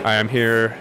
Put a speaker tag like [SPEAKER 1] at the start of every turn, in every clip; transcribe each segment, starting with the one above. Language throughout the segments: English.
[SPEAKER 1] I am here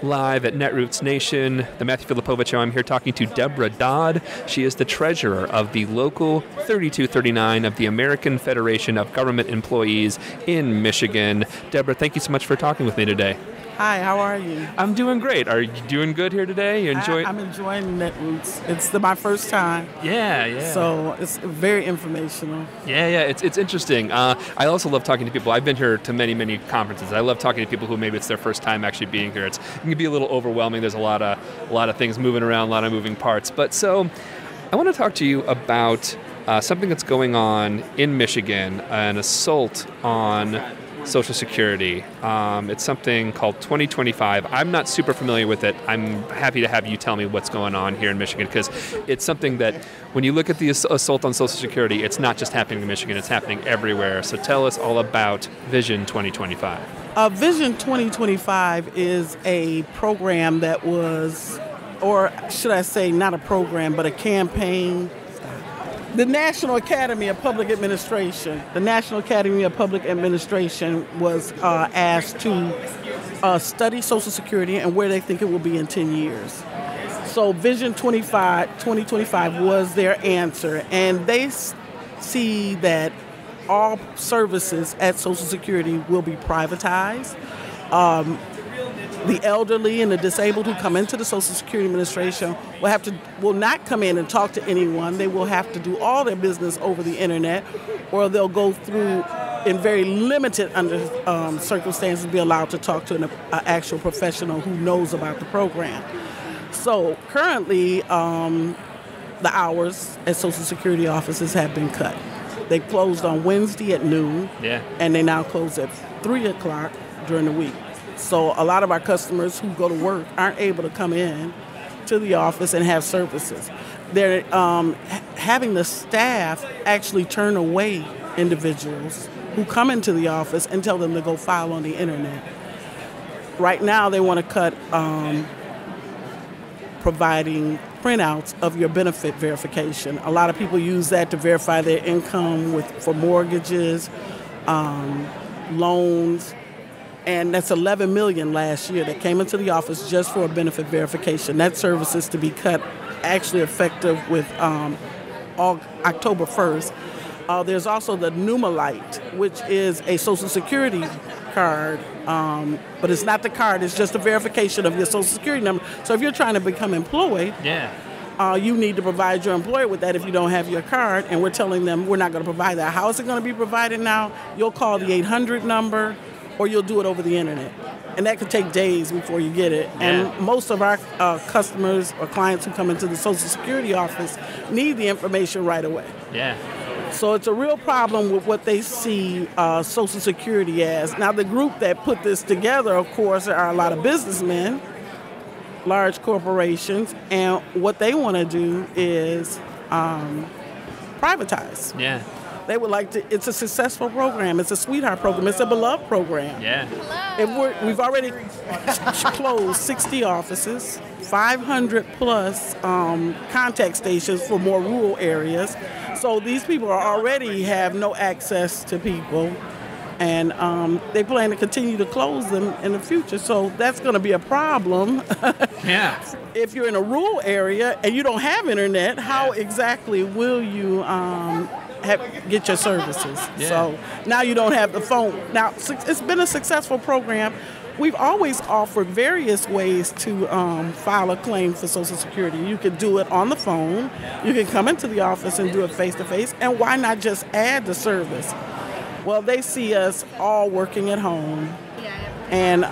[SPEAKER 1] live at Netroots Nation, the Matthew Filipowicz Show. I'm here talking to Debra Dodd. She is the treasurer of the Local 3239 of the American Federation of Government Employees in Michigan. Debra, thank you so much for talking with me today.
[SPEAKER 2] Hi, how are you?
[SPEAKER 1] I'm doing great. Are you doing good here today? You enjoy?
[SPEAKER 2] I'm enjoying Netroots. It's my first time.
[SPEAKER 1] Yeah.
[SPEAKER 2] So it's very informational.
[SPEAKER 1] Yeah. It's interesting. I also love talking to people. I've been here to many conferences. I love talking to people who maybe it's their first time actually being here. It can be a little overwhelming. There's a lot of things moving around, a lot of moving parts. But so I want to talk to you about something that's going on in Michigan, an assault on Social Security. It's something called 2025. I'm not super familiar with it. I'm happy to have you tell me what's going on here in Michigan, because it's something that when you look at the assault on Social Security, it's not just happening in Michigan, it's happening everywhere. So tell us all about Vision 2025.
[SPEAKER 2] Vision 2025 is a program that was, or should I say not a program, but a campaign. The National Academy of Public Administration was asked to study Social Security and where they think it will be in 10 years. So Vision 2025 was their answer, and they see that all services at Social Security will be privatized. The elderly and the disabled who come into the Social Security Administration will not come in and talk to anyone. They will have to do all their business over the internet, or they'll go through, in very limited circumstances, be allowed to talk to an actual professional who knows about the program. So currently, the hours at Social Security offices have been cut. They closed on Wednesday at noon, and they now close at 3 o'clock during the week. So a lot of our customers who go to work aren't able to come in to the office and have services. They're having the staff actually turn away individuals who come into the office and tell them to go file on the internet. Right now they want to cut providing printouts of your benefit verification. A lot of people use that to verify their income for mortgages, loans. And that's 11 million last year that came into the office just for a benefit verification. That service is to be cut, actually effective with October 1st. There's also the Numalite, which is a Social Security card, but it's not the card, it's just a verification of your Social Security number. So if you're trying to become employed, you need to provide your employer with that if you don't have your card, and we're telling them we're not going to provide that. How is it going to be provided now? You'll call the 800 number, or you'll do it over the internet. And that could take days before you get it. And most of our customers or clients who come into the Social Security office need the information right away. So it's a real problem with what they see Social Security as. Now, the group that put this together, of course, are a lot of businessmen, large corporations, and what they want to do is privatize. They would like to. It's a successful program. It's a sweetheart program. It's a beloved program. We've already closed 60 offices, 500 plus contact stations for more rural areas. So these people already have no access to people, and they plan to continue to close them in the future. So that's going to be a problem. If you're in a rural area and you don't have internet, how exactly will you get your services? So now you don't have the phone. Now, it's been a successful program. We've always offered various ways to file a claim for Social Security. You could do it on the phone. You can come into the office and do it face-to-face. And why not just add the service? Well, they see us all working at home. And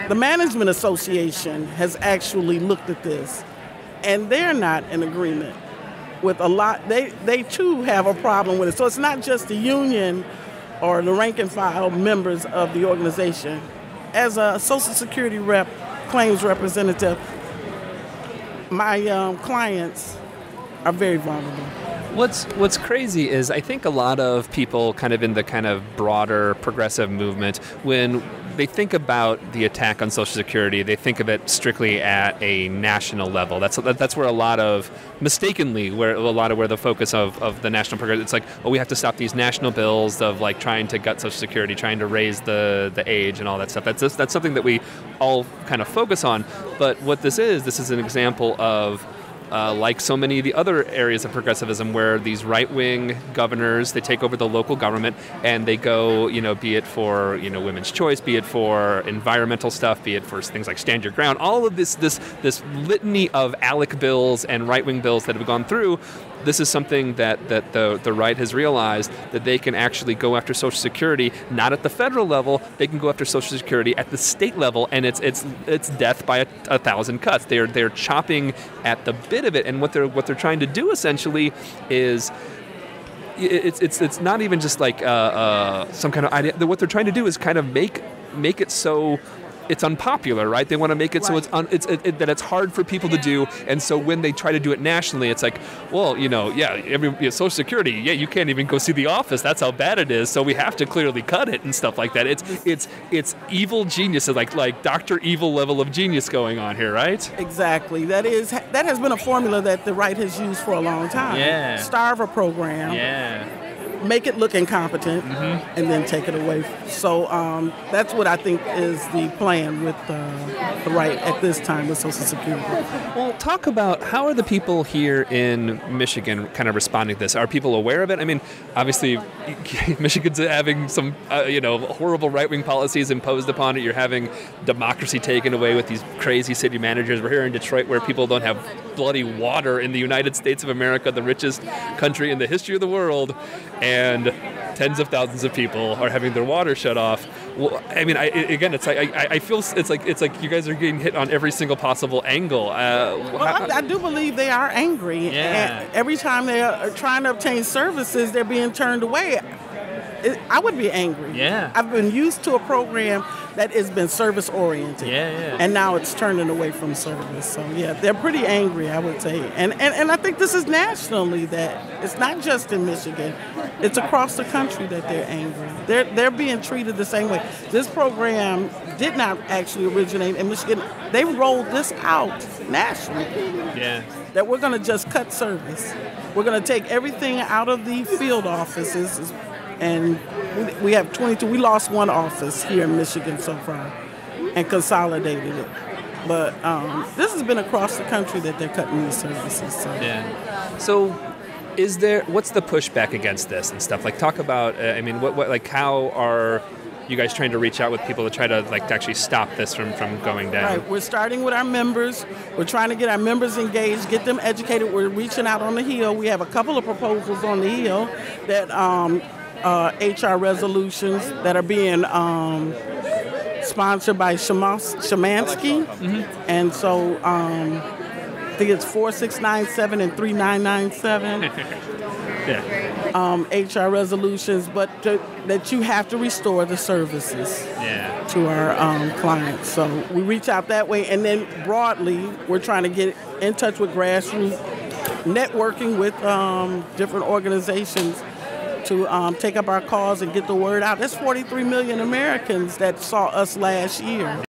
[SPEAKER 2] the Management Association has actually looked at this, and they're not in agreement with a lot. They too have a problem with it. So it's not just the union or the rank and file members of the organization. As a Social Security claims representative, my clients are very vulnerable.
[SPEAKER 1] What's crazy is I think a lot of people kind of in the kind of broader progressive movement, when they think about the attack on Social Security, they think of it strictly at a national level. That's where a lot of, mistakenly, where the focus of the national program, it's like, oh, we have to stop these national bills of like trying to gut Social Security, trying to raise the age and all that stuff. That's something that we all kind of focus on. But what this is an example of, like so many of the other areas of progressivism, where these right-wing governors, they take over the local government and they go, be it for, women's choice, be it for environmental stuff, be it for things like Stand Your Ground, all of this litany of ALEC bills and right-wing bills that have gone through. This is something that the right has realized, that they can actually go after Social Security, not at the federal level. They can go after Social Security at the state level, and it's death by a thousand cuts. They're chopping at the bit of it, and what they're trying to do essentially is, it's not even just like some kind of idea. What they're trying to do is kind of make it so it's unpopular, right? They want to make it so that it's hard for people to do, and so when they try to do it nationally, it's like, well, Social Security, you can't even go see the office. That's how bad it is. So we have to clearly cut it and stuff like that. It's evil genius, like Dr. Evil level of genius going on here, right?
[SPEAKER 2] Exactly. That has been a formula that the right has used for a long time. Yeah. Starve a program. Yeah. Make it look incompetent, and then take it away. So that's what I think is the plan with the right at this time with Social Security.
[SPEAKER 1] Well, talk about how are the people here in Michigan kind of responding to this? Are people aware of it? I mean, obviously, Michigan's having some horrible right-wing policies imposed upon it. You're having democracy taken away with these crazy city managers. We're here in Detroit where people don't have bloody water in the United States of America, the richest country in the history of the world. And tens of thousands of people are having their water shut off. Well, I mean, I feel it's like you guys are getting hit on every single possible angle.
[SPEAKER 2] I do believe they are angry. Yeah. And every time they are trying to obtain services, they're being turned away. I would be angry. Yeah. I've been used to a program that has been service oriented. Yeah. And now it's turning away from service. So yeah, they're pretty angry, I would say. And I think this is nationally, that it's not just in Michigan. It's across the country that they're angry. They're being treated the same way. This program did not actually originate in Michigan. They rolled this out nationally. Yeah. That we're going to just cut service. We're going to take everything out of the field offices. And we have 22. We lost one office here in Michigan so far and consolidated it. But this has been across the country that they're cutting these services. So.
[SPEAKER 1] Yeah. So what's the pushback against this and stuff? Like, talk about, how are you guys trying to reach out with people to try to to actually stop this from going down?
[SPEAKER 2] Right. We're starting with our members. We're trying to get our members engaged, get them educated. We're reaching out on the Hill. We have a couple of proposals on the Hill that HR resolutions that are being sponsored by Chomsky. And so I think it's 4697 and 3997. Yeah. HR resolutions, but that you have to restore the services to our clients. So we reach out that way, and then broadly, we're trying to get in touch with grassroots, networking with different organizations to take up our cause and get the word out. There's 43 million Americans that saw us last year.